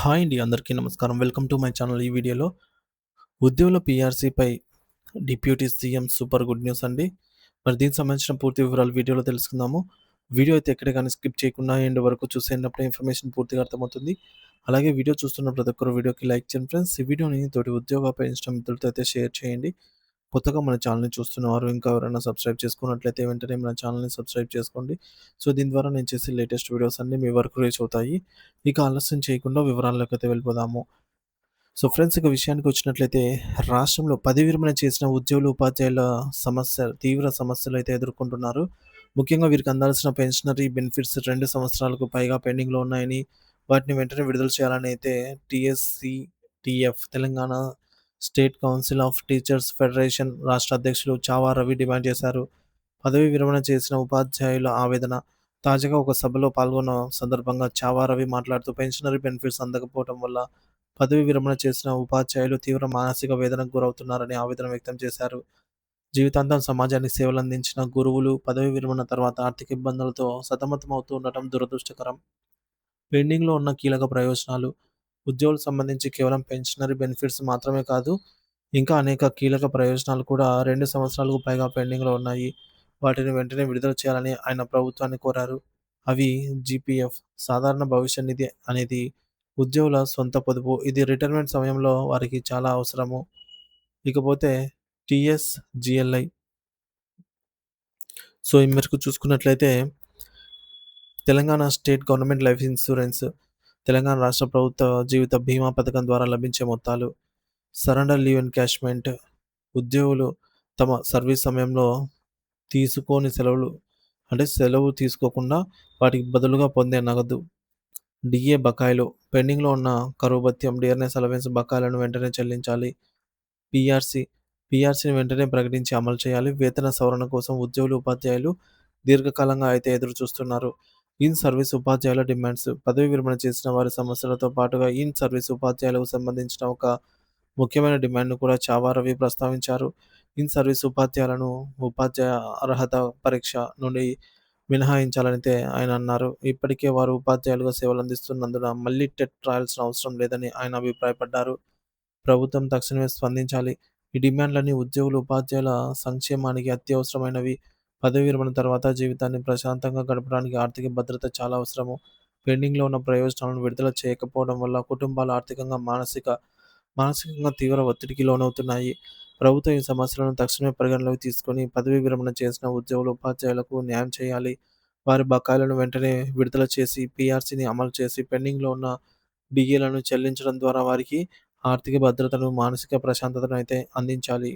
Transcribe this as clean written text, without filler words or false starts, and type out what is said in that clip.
Hi అండి. అందరికీ నమస్కారం. Welcome to my channel. ఈ వీడియోలో ఉద్యోగుల పీఆర్సీపై deputy CM super good news అండి. మరి దీనికి సంబంధించిన పూర్తి వివరాలు వీడియోలో తెలుసుకుందాము. వీడియో అయితే ఎక్కడ గాని స్కిప్ చేయకుండా ఎండ్ వరకు చూసేటప్పుడే ఇన్ఫర్మేషన్ పూర్తిగా అర్థమవుతుంది. అలాగే వీడియో చూస్తున్న ప్రతి ఒక్కరు వీడియోకి లైక్ చేయండి ఫ్రెండ్స్. ఈ వీడియోని తోటి ఉద్యోగ ఇష్టం మిత్రులతో అయితే షేర్ చేయండి. కొత్తగా మన ఛానల్‌ని చూస్తున్నవారు ఇంకా ఎవరైనా సబ్స్క్రైబ్ చేసుకున్నట్లయితే వెంటనే మన ఛానల్‌ని సబ్స్క్రైబ్ చేసుకోండి. సో, దీని ద్వారా నేను చేసే లేటెస్ట్ వీడియోస్ అన్నీ మీ వరకు రీచ్ అవుతాయి. ఇక ఆలస్యం చేయకుండా వివరాల్లోకైతే వెళ్ళిపోదాము. సో, ఫ్రెండ్స్ ఇక విషయానికొచ్చినట్లయితే రాష్ట్రంలో పదవి విరమణ చేసిన ఉద్యోగులు, ఉపాధ్యాయుల తీవ్ర సమస్యలైతే ఎదుర్కొంటున్నారు. ముఖ్యంగా వీరికి అందాల్సిన పెన్షనరీ బెనిఫిట్స్ 2 సంవత్సరాలకు పైగా పెండింగ్‌లో ఉన్నాయని, వాటిని వెంటనే విడుదల చేయాలని అయితే TSCTF Telangana state council of teachers federation రాష్ట్ర అధ్యక్షులు చావా రవి డిమాండ్ చేశారు. పదవీ విరమణ చేసిన ఉపాధ్యాయుల ఆవేదన. తాజాగా ఒక సభలో పాల్గొన్న సందర్భంగా చావా రవి మాట్లాడుతూ పెన్షనరీ బెనిఫిట్స్ అందకపోవడం వల్ల పదవీ విరమణ చేసిన ఉపాధ్యాయులు తీవ్ర మానసిక వేదనకు గురవుతున్నారని ఆవేదన వ్యక్తం చేశారు. జీవితాంతం సమాజానికి సేవలందించిన గురువులు పదవీ విరమణ తర్వాత ఆర్థిక ఇబ్బందులతో సతమతమవుతూ ఉండటం దురదృష్టకరం. పెండింగ్‌లో ఉన్న కీలక ప్రయోజనాలు. ఉద్యోగులకు సంబంధించి కేవలం పెన్షనరీ బెనిఫిట్స్ మాత్రమే కాదు, ఇంకా అనేక కీలక ప్రయోజనాలు కూడా 2 సంవత్సరాలకు పైగా పెండింగ్‌లో ఉన్నాయి. వాటిని వెంటనే విడుదల చేయాలని ఆయన ప్రభుత్వాన్ని కోరారు. అవి జీపీఎఫ్ సాధారణ భవిష్య నిధి అనేది ఉద్యోగుల సొంత పొదుపు. ఇది రిటైర్మెంట్ సమయంలో వారికి చాలా అవసరము. ఇకపోతే టీఎస్‌జీఎల్ఐ. సో, ఈ మేరకు చూసుకున్నట్లయితే Telangana state government life insurance, Telangana రాష్ట్ర ప్రభుత్వ జీవిత బీమా పథకం ద్వారా లభించే మొత్తాలు, సరెండర్ లీవ్ ఎన్‌క్యాష్‌మెంట్, ఉద్యోగులు తమ సర్వీస్ సమయంలో తీసుకోని సెలవులు అంటే సెలవు తీసుకోకుండా వాటికి బదులుగా పొందే నగదు, డీఏ బకాయిలు, పెండింగ్‌లో ఉన్న కరువు భత్యం, డియర్‌నెస్ అలవెన్స్ బకాయిలను వెంటనే చెల్లించాలి. పీఆర్సీ, పీఆర్సీని వెంటనే ప్రకటించి అమలు చేయాలి. వేతన సవరణ కోసం ఉద్యోగులు, ఉపాధ్యాయులు దీర్ఘకాలంగా అయితే ఎదురు చూస్తున్నారు. ఇన్ సర్వీస్ ఉపాధ్యాయుల డిమాండ్స్. పదవీ విరమణ చేసిన వారి సమస్యలతో పాటుగా ఇన్ సర్వీస్ ఉపాధ్యాయులకు సంబంధించిన ఒక ముఖ్యమైన డిమాండ్‌ను కూడా చావా రవి ప్రస్తావించారు. ఇన్ సర్వీస్ ఉపాధ్యాయులను ఉపాధ్యాయ అర్హత పరీక్ష నుండి మినహాయించాలనైతే ఆయన అన్నారు. ఇప్పటికే వారు ఉపాధ్యాయులుగా సేవలందిస్తున్నందున మళ్ళీ టెట్ రాయాల్సిన అవసరం లేదని ఆయన అభిప్రాయపడ్డారు. ప్రభుత్వం తక్షణమే స్పందించాలి. ఈ డిమాండ్‌లన్నీ ఉద్యోగులు, ఉపాధ్యాయుల సంక్షేమానికి అత్యవసరమైనవి. పదవీ విరమణ తర్వాత జీవితాన్ని ప్రశాంతంగా గడపడానికి ఆర్థిక భద్రత చాలా అవసరము. పెండింగ్‌లో ఉన్న ప్రయోజనాలను విడుదల చేయకపోవడం వల్ల కుటుంబాలు ఆర్థికంగా, మానసికంగా తీవ్ర ఒత్తిడికి లోనవుతున్నాయి. ప్రభుత్వం ఈ సమస్యలను తక్షణమే పరిగణలోకి తీసుకొని పదవీ విరమణ చేసిన ఉద్యోగులు, ఉపాధ్యాయులకు న్యాయం చేయాలి. వారి బకాయిలను వెంటనే విడుదల చేసి, పీఆర్సీని అమలు చేసి, పెండింగ్‌లో ఉన్న డీఏలను చెల్లించడం ద్వారా వారికి ఆర్థిక భద్రతను, మానసిక ప్రశాంతతను అయితే అందించాలి.